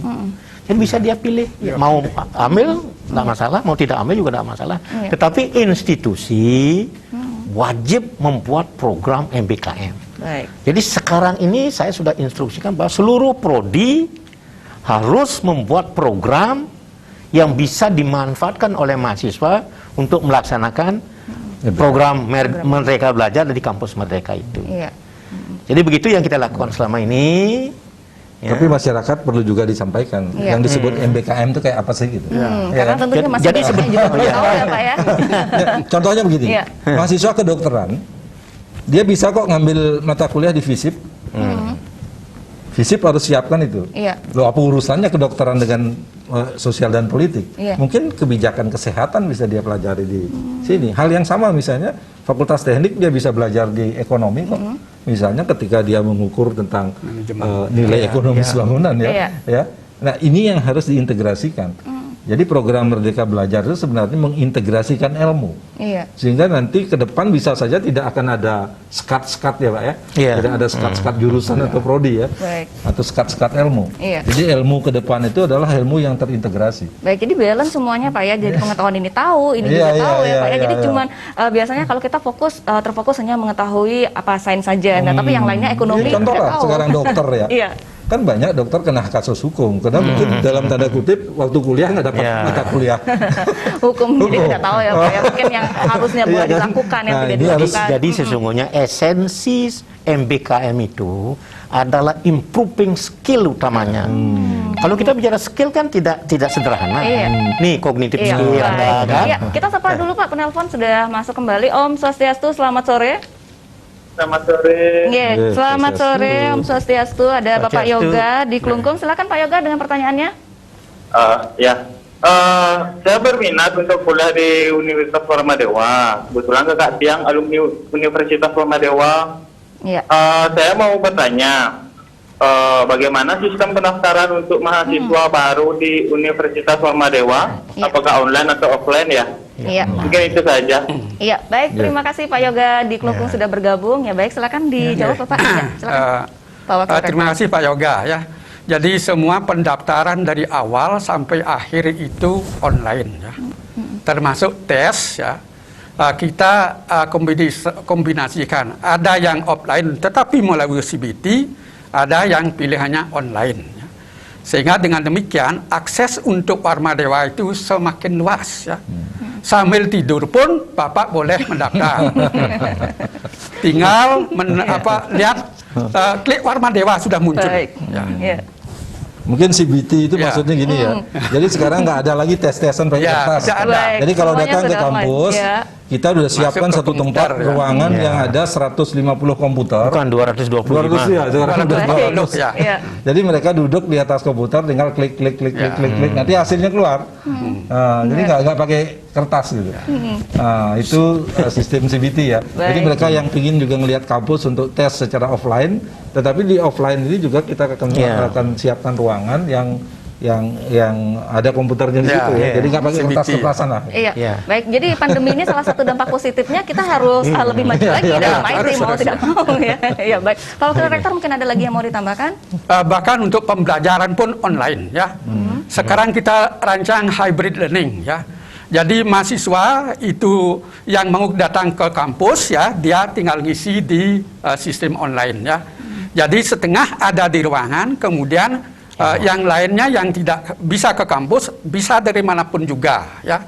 Jadi bisa dia pilih, mau ambil nggak masalah, mau tidak ambil juga nggak masalah. Iya. Tetapi institusi wajib membuat program MBKM. Baik. Jadi sekarang ini saya sudah instruksikan bahwa seluruh prodi harus membuat program yang bisa dimanfaatkan oleh mahasiswa untuk melaksanakan program Merdeka Belajar di kampus Merdeka itu. Iya. Jadi begitu yang kita lakukan selama ini. Ya. Tapi masyarakat perlu juga disampaikan Iya. yang disebut MBKM itu kayak apa sih gitu. Ya Karena kan? tentunya masih Jadi juga belum tahu ya Pak ya. Ya, contohnya begini, Iya. mahasiswa kedokteran, dia bisa kok ngambil mata kuliah di FISIP. FISIP harus siapkan itu. Iya. Loh, apa urusannya kedokteran dengan sosial dan politik? Iya. Mungkin kebijakan kesehatan bisa dia pelajari di sini. Hal yang sama misalnya Fakultas Teknik dia bisa belajar di ekonomi kok. Misalnya ketika dia mengukur tentang nilai ekonomi bangunan ya. Iya. Ya. Nah, ini yang harus diintegrasikan. Jadi program Merdeka Belajar itu sebenarnya mengintegrasikan ilmu. Iya. Sehingga nanti ke depan bisa saja tidak akan ada sekat-sekat ya Pak ya. Iya. Tidak ada sekat-sekat jurusan atau prodi ya. Baik. Atau sekat-sekat ilmu. Iya. Jadi ilmu ke depan itu adalah ilmu yang terintegrasi. Baik, jadi balance semuanya Pak ya. Jadi pengetahuan ini tahu, ini Iya, juga iya, tahu ya iya, Pak ya. iya, Jadi iya. cuman biasanya kalau kita terfokus hanya mengetahui apa sains saja. Nah, tapi yang lainnya ekonomi Ini contoh kita lah tahu. sekarang dokter ya. Iya. Kan banyak dokter kena kasus hukum karena mungkin dalam tanda kutip waktu kuliah nggak dapat Iya. mata kuliah. Hukum jadi Hukum. tidak tahu ya Pak ya. Mungkin yang harusnya boleh Iya kan? dilakukan yang Nah, tidak ini harus dilakukan. Jadi sesungguhnya esensi MBKM itu adalah improving skill utamanya. Kalau kita bicara skill kan tidak sederhana. Iya. Nih kognitif Iya, skill ada baik. kan. Iya, kita sapa dulu Pak, penelpon sudah masuk kembali. Om Swastiastu, selamat sore. Selamat sore. Iya, selamat sore Om Swastiastu. Ada Bapak Swastiastu. Yoga di Klungkung. Silakan Pak Yoga dengan pertanyaannya. Saya berminat untuk kuliah di Universitas Warmadewa. Kebetulan kakak tiang alumni Universitas Warmadewa. Iya. Saya mau bertanya, bagaimana sistem pendaftaran untuk mahasiswa baru di Universitas Warmadewa? Iya. Apakah online atau offline ya? Iya. Mungkin itu saja. Iya, baik. Terima kasih Pak Yoga di Klungkung sudah bergabung. Ya baik, silakan dijawab Bapak. Ya, silakan. Pak Wakil Terima Rektor. kasih Pak Yoga ya. Jadi semua pendaftaran dari awal sampai akhir itu online ya. Termasuk tes ya. Kita kombinasikan. Ada yang offline tetapi melalui CBT, ada yang pilihannya online ya. Sehingga dengan demikian akses untuk Warmadewa itu semakin luas ya. Sambil tidur pun Bapak boleh mendaftar. Tinggal lihat klik Warmadewa sudah muncul. Baik. Ya. Iya. Mungkin CBT itu Ya. maksudnya gini ya. Jadi sekarang nggak ada lagi tes-tesan pakai Ya, kertas. tidak ada. Baik, Jadi kalau semuanya datang ke sudah online. kampus, Ya. kita sudah siapkan Masuk ke satu tempat komputer, ya. ruangan Ya. yang ada 150 komputer. Bukan 225. 200 ya, sekarang udah Baik. 200. Ya. Iya. Jadi mereka duduk di atas komputer, tinggal klik, Ya. nanti hasilnya keluar. Jadi nggak pakai kertas gitu. Nah, itu sistem CBT ya. Jadi Baik. mereka yang ingin juga melihat kampus untuk tes secara offline, tetapi di offline ini juga kita Ya. akan siapkan ruangan yang ada komputernya di Ya, situ ya. ya. Jadi nggak pakai CBT. kertas-kertasan lah. Iya, Iya. baik. Jadi pandemi ini salah satu dampak positifnya kita harus lebih maju lagi dalam IT mau tidak mau ya. Iya, baik. Pak Wakil Rektor mungkin ada lagi yang mau ditambahkan? Bahkan untuk pembelajaran pun online ya. Sekarang kita rancang hybrid learning ya. Jadi mahasiswa itu yang mau datang ke kampus ya, dia tinggal ngisi di sistem online ya. Jadi setengah ada di ruangan, kemudian yang lainnya yang tidak bisa ke kampus bisa dari manapun juga ya.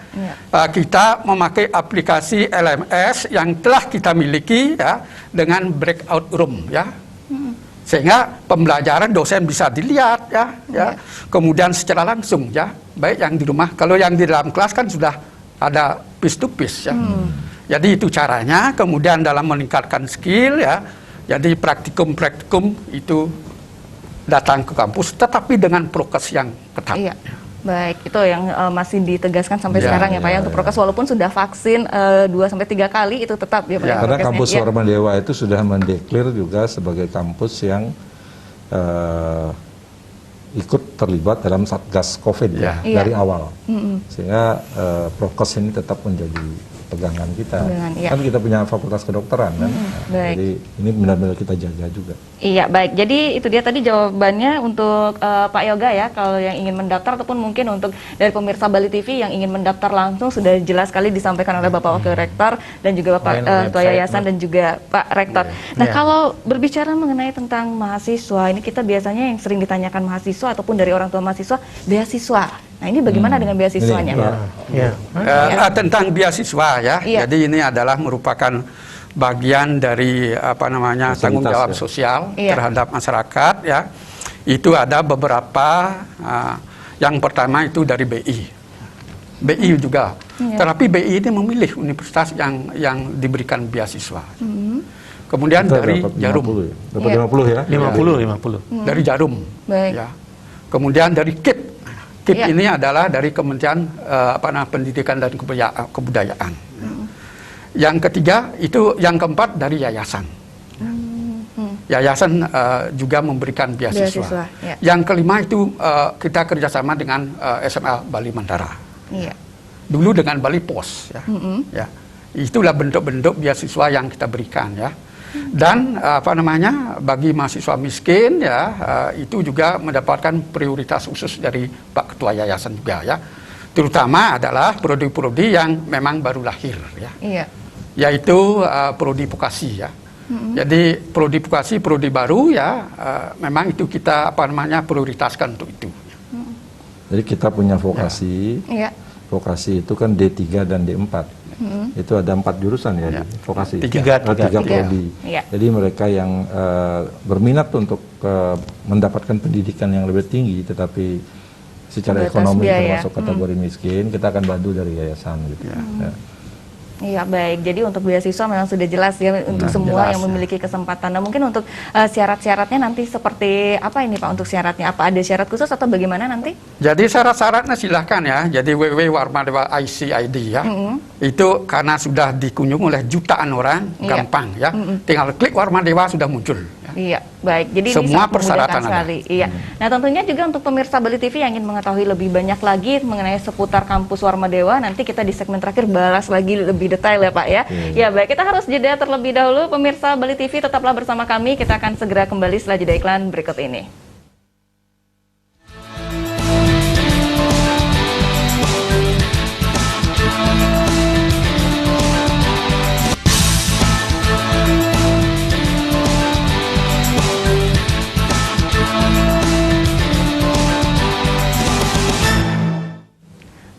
Kita memakai aplikasi LMS yang telah kita miliki ya dengan breakout room ya. Sehingga pembelajaran dosen bisa dilihat ya. Kemudian secara langsung ya, baik yang di rumah, kalau yang di dalam kelas kan sudah ada piece to piece ya. Jadi itu caranya. Kemudian dalam meningkatkan skill ya, jadi praktikum itu datang ke kampus tetapi dengan prokes yang ketat. Iya. Baik, itu yang masih ditegaskan sampai sekarang ya Pak ya, untuk prokes walaupun sudah vaksin 2-3 kali itu tetap ya Pak. Karena kampus Warma Dewa itu sudah mendeklar juga sebagai kampus yang ikut terlibat dalam Satgas Covid dari awal. Sehingga prokes ini tetap menjadi pegangan kita. Kan kita punya fakultas kedokteran kan. Jadi ini benar-benar kita jaga juga. Iya, baik. Jadi itu dia tadi jawabannya untuk Pak Yoga ya, kalau yang ingin mendaftar ataupun mungkin untuk dari pemirsa Bali TV yang ingin mendaftar langsung sudah jelas sekali disampaikan oleh Bapak Wakil Rektor dan juga Bapak Ketua Yayasan dan juga Pak Rektor. Nah, kalau berbicara mengenai tentang mahasiswa, ini kita biasanya yang sering ditanyakan mahasiswa ataupun dari orang tua mahasiswa, beasiswa. Nah, ini bagaimana dengan beasiswanya? Tentang beasiswa ya. Jadi ini adalah merupakan bagian dari tanggung jawab sosial terhadap masyarakat ya. Itu ada beberapa yang pertama itu dari BI juga. Tetapi BI ini memilih universitas yang diberikan beasiswa. Kemudian dari Jarum. Dapat 50 ya? 50. Dari Jarum. Ya. Kemudian dari KIP. KIP ini adalah dari Kementerian Pendidikan dan Kebudayaan. Yang ketiga itu, yang keempat dari yayasan. Yayasan juga memberikan beasiswa. Yang kelima itu kita kerjasama dengan SMA Bali Mandara. Dulu dengan Bali Pos. Ya. Itulah bentuk-bentuk beasiswa yang kita berikan ya. Dan bagi mahasiswa miskin ya itu juga mendapatkan prioritas khusus dari Pak Ketua Yayasan juga ya. Terutama adalah prodi-prodi yang memang baru lahir ya. Yaitu prodi vokasi ya. Jadi prodi vokasi, prodi baru ya memang itu kita prioritaskan untuk itu. Jadi kita punya vokasi. Vokasi itu kan D3 dan D4. Itu ada 4 jurusan ya, vokasi. 3 prodi. Jadi mereka yang berminat untuk mendapatkan pendidikan yang lebih tinggi, tetapi secara ekonomi termasuk kategori miskin, kita akan bantu dari yayasan gitu. Iya, baik. Jadi untuk beasiswa memang sudah jelas ya untuk semua yang memiliki kesempatan. Nah, mungkin untuk syarat-syaratnya nanti seperti apa ini Pak untuk syaratnya? Apa ada syarat khusus atau bagaimana nanti? Jadi syarat-syaratnya silakan ya. Jadi www.warmadewa ICID ya. Itu karena sudah dikunjungi oleh jutaan orang, gampang ya. Tinggal klik Warmadewa sudah muncul. Iya, baik. Jadi semua ini persyaratan sekali. Iya. Nah, tentunya juga untuk pemirsa Bali TV yang ingin mengetahui lebih banyak lagi mengenai seputar kampus Warmadewa, nanti kita di segmen terakhir balas lagi lebih detail ya Pak ya. Ya, baik. Kita harus jeda terlebih dahulu. Pemirsa Bali TV tetaplah bersama kami. Kita akan segera kembali setelah jeda iklan berikut ini.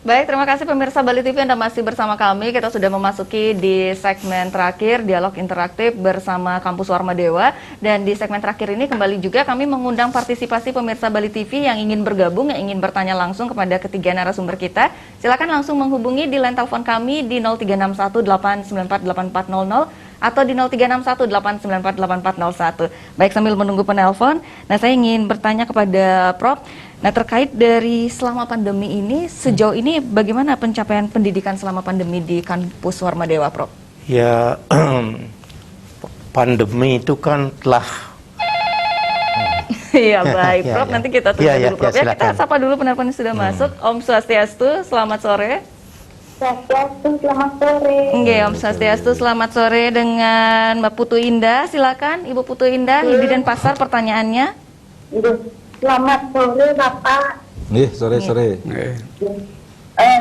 Baik, terima kasih pemirsa Bali TV Anda masih bersama kami. Kita sudah memasuki di segmen terakhir dialog interaktif bersama Kampus Warmadewa. Dan di segmen terakhir ini kembali juga kami mengundang partisipasi pemirsa Bali TV yang ingin bergabung, yang ingin bertanya langsung kepada ketiga narasumber kita. Silakan langsung menghubungi di line telepon kami di 0361894800 atau di 0361894801. Baik, sambil menunggu penelpon, nah saya ingin bertanya kepada Prof. Nah, terkait dari selama pandemi ini, sejauh ini bagaimana pencapaian pendidikan selama pandemi di kampus Warmadewa, Prof? Ya, pandemi itu kan telah... Iya, baik, Prof. Nanti kita tunggu dulu, Prof. Ya, kita sapa dulu penelpon yang sudah masuk. Om Swastiastu, selamat sore. Swastiastu, selamat sore. Oke, Om Swastiastu, selamat sore dengan Mbak Putu Indah. Silakan, Ibu Putu Indah, di Denpasar pertanyaannya. Selamat sore, Bapak. Sore-sore.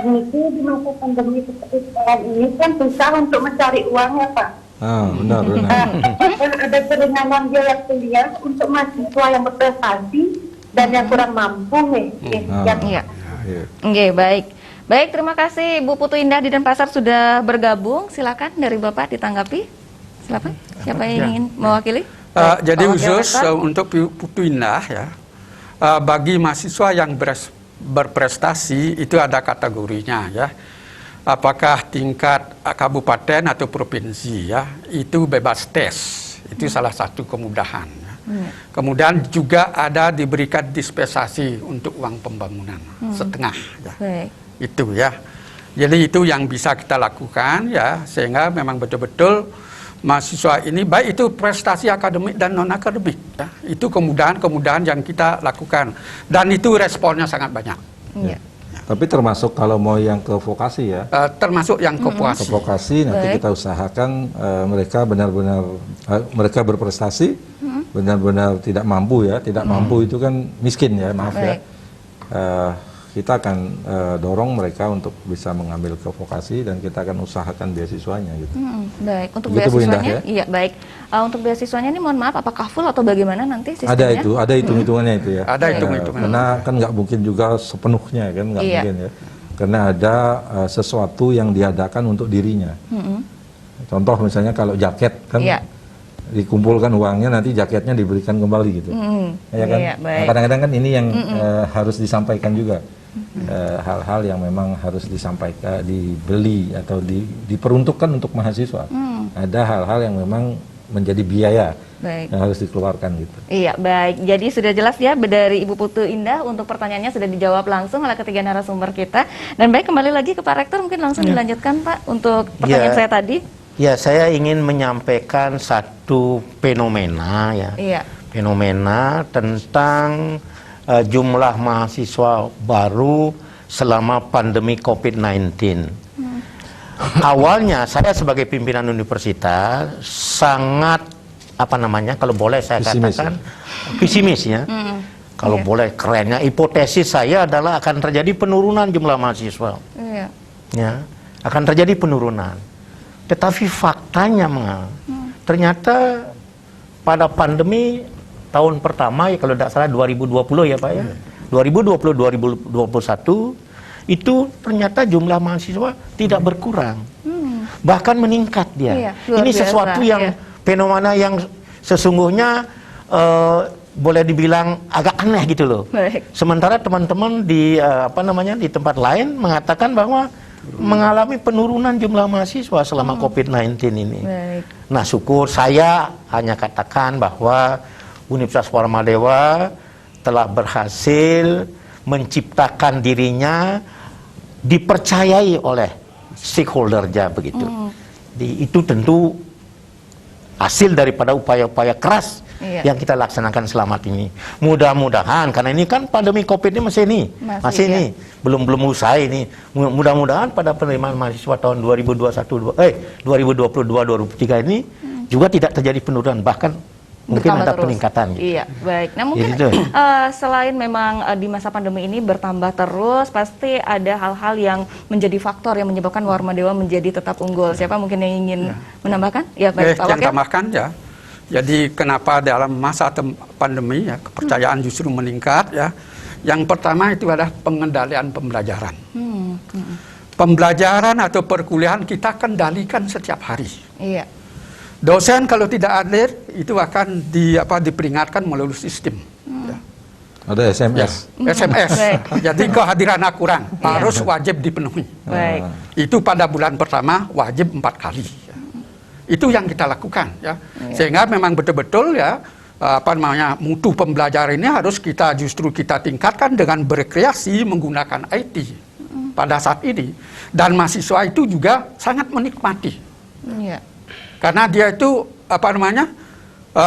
Niki di masa pandemi seperti sekarang ini kan susah untuk mencari uang ya Pak. Benar. Ada keringanan biaya kuliah untuk mahasiswa yang berprestasi dan yang kurang mampu nih. Iya. Oke, baik. Baik, terima kasih Bu Putu Indah di Denpasar sudah bergabung. Silakan dari Bapak ditanggapi. Silakan. Siapa yang ingin mewakili? Jadi Pak Wakil khusus Rektor. untuk Putu Indah ya, bagi mahasiswa yang berprestasi itu ada kategorinya ya. Apakah tingkat kabupaten atau provinsi ya, itu bebas tes. Itu salah satu kemudahan. Ya. Kemudian juga ada diberikan dispensasi untuk uang pembangunan setengah. Ya. Baik. Itu ya. Jadi itu yang bisa kita lakukan ya, sehingga memang betul-betul mahasiswa ini baik itu prestasi akademik dan non akademik ya. Itu kemudahan yang kita lakukan dan itu responnya sangat banyak. Iya. Tapi termasuk kalau mau yang ke vokasi ya. Termasuk yang ke Ke vokasi. vokasi nanti Baik. kita usahakan mereka benar-benar mereka berprestasi, benar-benar tidak mampu ya. Tidak mampu itu kan miskin ya, maaf ya. Baik. Kita akan dorong mereka untuk bisa mengambil ke vokasi dan kita akan usahakan beasiswanya gitu. Baik, untuk Begitu, Bu Indah, beasiswanya, ya? iya baik. Untuk beasiswanya ini mohon maaf, apakah full atau bagaimana nanti sistemnya? Ada hitung-hitungannya itu ya. Ada hitung-hitungan. Karena kan nggak mungkin juga sepenuhnya kan, nggak Iya. mungkin ya. Karena ada sesuatu yang diadakan untuk dirinya. Contoh misalnya kalau jaket kan Iya. dikumpulkan uangnya, nanti jaketnya diberikan kembali gitu. Ya kan? Iya, Nah, baik. kadang-kadang kan ini yang harus disampaikan juga. Hal-hal yang memang harus disampaikan, dibeli atau diperuntukkan untuk mahasiswa. Ada hal-hal yang memang menjadi biaya Baik. yang harus dikeluarkan gitu. Iya, baik. Jadi sudah jelas ya dari Ibu Putu Indah untuk pertanyaannya sudah dijawab langsung oleh ketiga narasumber kita. Dan baik, kembali lagi ke Pak Rektor, mungkin langsung dilanjutkan Pak untuk pertanyaan Ya. saya tadi. Ya, saya ingin menyampaikan satu fenomena ya. Iya. Fenomena tentang jumlah mahasiswa baru selama pandemi COVID-19. Awalnya saya sebagai pimpinan universitas sangat kalau boleh saya Pesimis, katakan pesimis ya. Kalau Iya. boleh kerennya hipotesis saya adalah akan terjadi penurunan jumlah mahasiswa. Iya. Ya, akan terjadi penurunan. Tetapi faktanya ternyata pada pandemi tahun pertama ya kalau tidak salah 2020 ya Pak ya. 2020-2021 itu ternyata jumlah mahasiswa tidak berkurang. Bahkan meningkat dia. Iya, luar Ini biasa, sesuatu yang iya. fenomena yang sesungguhnya boleh dibilang agak aneh gitu loh. Baik. Sementara teman-teman di di tempat lain mengatakan bahwa mengalami penurunan jumlah mahasiswa selama COVID-19 ini. Baik. Nah, syukur saya hanya katakan bahwa Universitas Warmadewa telah berhasil menciptakan dirinya dipercayai oleh stakeholdernya begitu. Itu tentu hasil daripada upaya-upaya keras Iya. yang kita laksanakan selama ini. Mudah-mudahan karena ini kan pandemi Covid ini masih iya. ini belum usai ini. Mudah-mudahan pada penerimaan mahasiswa tahun 2022-2023 ini juga tidak terjadi penurunan, bahkan mungkin Bertambah ada terus. peningkatan. Gitu. Iya, baik. Nah mungkin Jadi itu. selain memang di masa pandemi ini bertambah terus, pasti ada hal-hal yang menjadi faktor yang menyebabkan Warmadewa menjadi tetap unggul. Siapa mungkin yang ingin menambahkan? Ya, baik, Pak Yang Wakil. tambahkan ya. Jadi kenapa dalam masa pandemi ya kepercayaan justru meningkat ya. Yang pertama itu adalah pengendalian pembelajaran. Pembelajaran atau perkuliahan kita kendalikan setiap hari. Iya. Dosen kalau tidak hadir itu akan diperingatkan melalui sistem. Ya. Ada SMS. SMS. Baik. Jadi kehadiran kurang harus wajib dipenuhi. Baik. Itu pada bulan pertama wajib 4 kali. Ya. Itu yang kita lakukan ya. Sehingga memang betul-betul ya mutu pembelajaran ini harus kita tingkatkan dengan berkreasi menggunakan IT pada saat ini. Dan mahasiswa itu juga sangat menikmati. Iya. Karena dia itu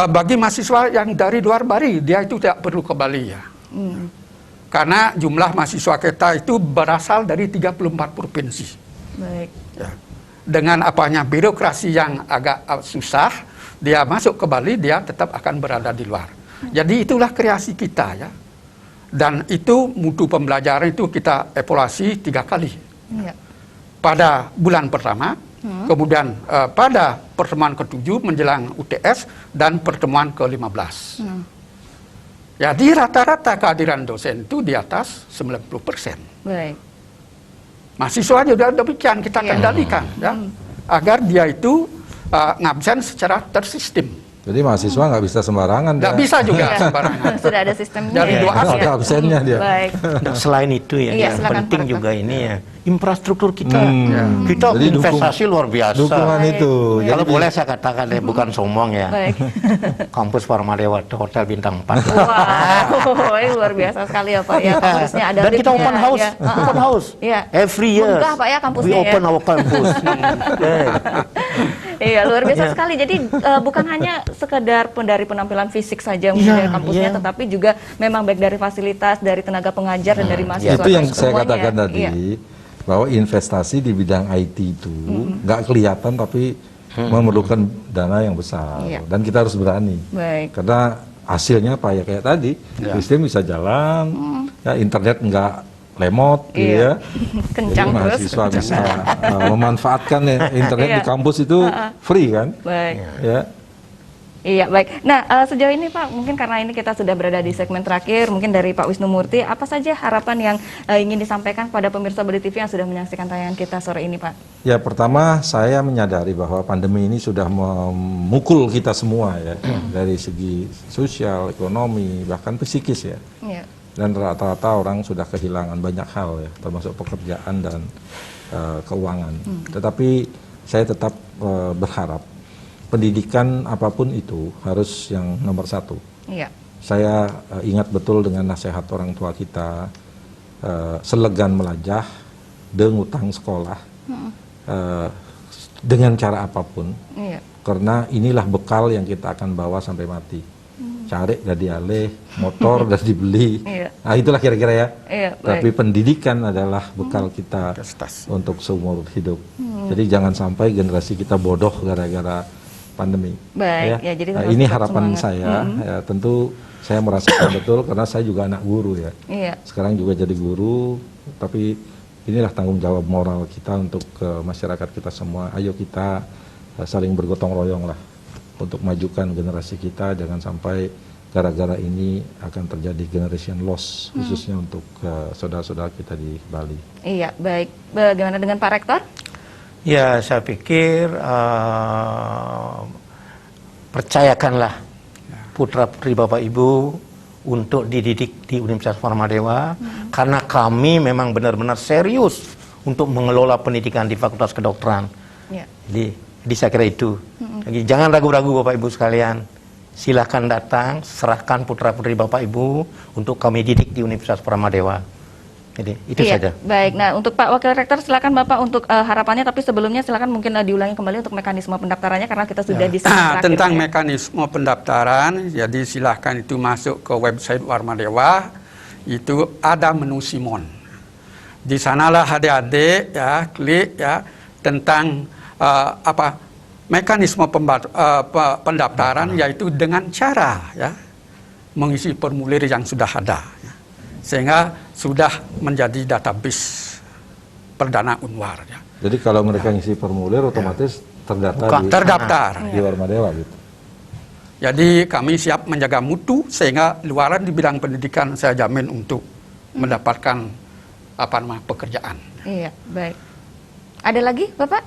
bagi mahasiswa yang dari luar Bali dia itu tidak perlu ke Bali ya. Karena jumlah mahasiswa kita itu berasal dari 34 provinsi. Baik. Ya. Dengan birokrasi yang agak susah, dia masuk ke Bali dia tetap akan berada di luar. Jadi itulah kreasi kita ya. Dan itu mutu pembelajaran itu kita evaluasi 3 kali. Iya. Pada bulan pertama, kemudian pada pertemuan ke-7 menjelang UTS, dan pertemuan ke-15. Jadi rata-rata kehadiran dosen itu di atas 90%. Baik. Mahasiswa juga demikian kita kendalikan, ya, agar dia itu ngabsen secara tersistem. Jadi mahasiswa nggak bisa sembarangan. Nggak dia. bisa juga sembarangan. Sudah ada sistemnya. Dari ya. dua Ada aspek. absennya dia. Baik. Nah, selain itu ya, Iya, yang silakan, penting Pak juga ini ya, infrastruktur kita. Kita Jadi investasi luar biasa. Dukungan itu. Kalau boleh saya katakan ya, bukan sombong ya. Baik. Kampus Warmadewa Hotel Bintang 4. Wow, ini luar biasa sekali ya Pak ya. Kampusnya ada Dan kita liftnya, open house, ya. open house. Iya. Every year. Megah, Pak, ya, kampusnya, We ya. open our campus. Iya, luar biasa sekali. Jadi bukan hanya sekedar dari penampilan fisik saja mungkin Iya, dari kampusnya, iya. tetapi juga memang baik dari fasilitas, dari tenaga pengajar dan dari mahasiswa. Itu yang saya semuanya. katakan tadi, Iya. bahwa investasi di bidang IT itu nggak kelihatan tapi memerlukan dana yang besar. Iya. Dan kita harus berani. Baik. Karena hasilnya apa ya kayak tadi, sistem bisa jalan, ya internet nggak lemot, gitu Iya. ya. Kencang Jadi terus. mahasiswa bisa memanfaatkan internet di Iya. kampus itu free kan? Baik. Ya. Iya, baik. Nah, sejauh ini Pak, mungkin karena ini kita sudah berada di segmen terakhir, mungkin dari Pak Wisnu Murti, apa saja harapan yang ingin disampaikan pada pemirsa Bali TV yang sudah menyaksikan tayangan kita sore ini, Pak? Ya, pertama saya menyadari bahwa pandemi ini sudah memukul kita semua ya, dari segi sosial, ekonomi, bahkan psikis ya. Iya. Dan rata-rata orang sudah kehilangan banyak hal ya, termasuk pekerjaan dan keuangan. Tetapi saya tetap berharap pendidikan apapun itu harus yang nomor satu. Iya. Saya ingat betul dengan nasihat orang tua kita, selegan melajah, dengutang sekolah, dengan cara apapun, Iya. karena inilah bekal yang kita akan bawa sampai mati. Cari dan dialih, motor dan dibeli. Iya. Nah itulah kira-kira ya. Iya, Tapi baik. pendidikan adalah bekal kita Prestasi. untuk seumur hidup. Jadi jangan sampai generasi kita bodoh gara-gara pandemi. Baik, ya, jadi Nah, harus ini tetap harapan semangat. saya. Ya, tentu saya merasakan betul karena saya juga anak guru ya. Iya. Sekarang juga jadi guru, tapi inilah tanggung jawab moral kita untuk masyarakat kita semua. Ayo kita saling bergotong royong lah untuk majukan generasi kita. Jangan sampai gara-gara ini akan terjadi generation loss, khususnya untuk saudara-saudara kita di Bali. Iya, baik. Bagaimana dengan Pak Rektor? Ya, saya pikir percayakanlah putra-putri Bapak Ibu untuk dididik di Universitas Warmadewa, karena kami memang benar-benar serius untuk mengelola pendidikan di Fakultas Kedokteran. Iya. Jadi saya kira itu. Jadi jangan ragu-ragu Bapak Ibu sekalian. Silahkan datang, serahkan putra-putri Bapak Ibu untuk kami didik di Universitas Warmadewa. Jadi itu Iya, saja. baik. Nah, untuk Pak Wakil Rektor silakan Bapak untuk harapannya, tapi sebelumnya silakan mungkin diulangi kembali untuk mekanisme pendaftarannya karena kita sudah di segmen terakhir, Tentang ya. mekanisme pendaftaran, jadi silahkan itu masuk ke website Warmadewa, itu ada menu Simon. Di sanalah adik-adik ya klik ya tentang mekanisme pendaftaran, yaitu dengan cara ya mengisi formulir yang sudah ada, ya. Sehingga sudah menjadi database perdana Unwar ya. Jadi kalau mereka ngisi formulir otomatis Terdaftar. di Warmadewa gitu. Jadi kami siap menjaga mutu sehingga luaran di bidang pendidikan saya jamin untuk mendapatkan pekerjaan. Iya, baik. Ada lagi Bapak?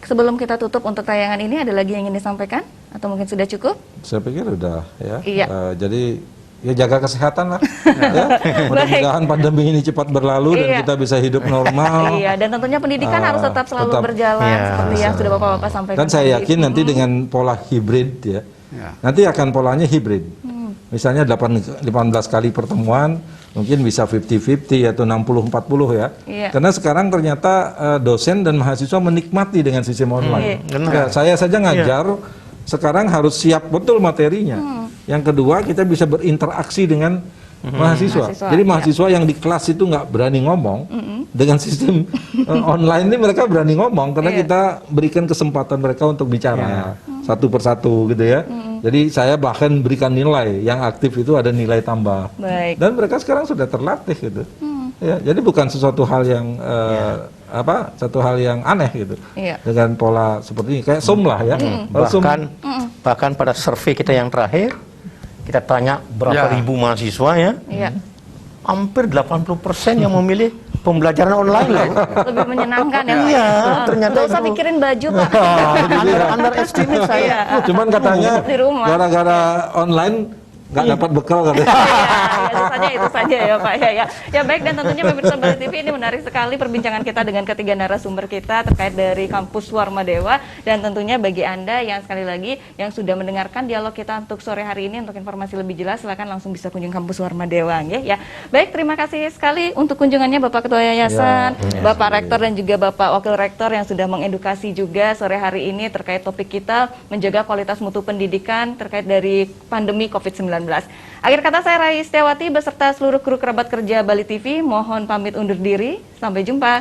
Sebelum kita tutup untuk tayangan ini, ada lagi yang ingin disampaikan? Atau mungkin sudah cukup? Saya pikir udah ya. Iya. Jadi ya jaga kesehatan lah. Ya. Mudah-mudahan pandemi ini cepat berlalu dan Iya. kita bisa hidup normal. Iya, dan tentunya pendidikan harus tetap selalu tetap. berjalan Iya. seperti yang sudah Bapak-Bapak sampaikan. Dan saya tadi. yakin nanti dengan pola hibrid ya. Ya. Nanti akan polanya hibrid. Misalnya 18 kali pertemuan, mungkin bisa 50-50 atau 60-40 ya. Iya. Karena sekarang ternyata dosen dan mahasiswa menikmati dengan sistem online. Ya, saya saja ngajar, sekarang harus siap betul materinya. Yang kedua, kita bisa berinteraksi dengan mahasiswa. Jadi mahasiswa yang di kelas itu nggak berani ngomong, dengan sistem online ini mereka berani ngomong karena kita berikan kesempatan mereka untuk bicara satu persatu gitu ya. Jadi saya bahkan berikan nilai, yang aktif itu ada nilai tambah. Baik. Dan mereka sekarang sudah terlatih gitu. Ya, jadi bukan sesuatu hal yang satu hal yang aneh gitu. Iya. Dengan pola seperti ini kayak Zoom lah ya. Kalau Zoom- Bahkan pada survei kita yang terakhir, kita tanya berapa Ya. ribu mahasiswa ya, Iya. hampir 80% yang memilih pembelajaran online loh. Lebih menyenangkan ya Pak. Iya, ya? ternyata Nggak usah itu. pikirin baju Pak. Underestimate saya. Iya. Cuman katanya Di rumah. gara-gara online nggak dapat bekal katanya. Ya, itu saja ya Pak. Ya baik, dan tentunya pemirsa Bali TV, ini menarik sekali perbincangan kita dengan ketiga narasumber kita terkait dari kampus Warma Dewa, dan tentunya bagi Anda yang sekali lagi yang sudah mendengarkan dialog kita untuk sore hari ini, untuk informasi lebih jelas silakan langsung bisa kunjung kampus Warma Dewa ya. Baik, terima kasih sekali untuk kunjungannya Bapak Ketua Yayasan, Bapak Rektor dan juga Bapak Wakil Rektor yang sudah mengedukasi juga sore hari ini terkait topik kita menjaga kualitas mutu pendidikan terkait dari pandemi COVID-19. Akhir kata, saya Rai Setiawati beserta seluruh kru kerabat kerja Bali TV mohon pamit undur diri. Sampai jumpa.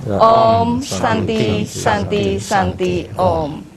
Ya, Om Santi Santi Santi Om.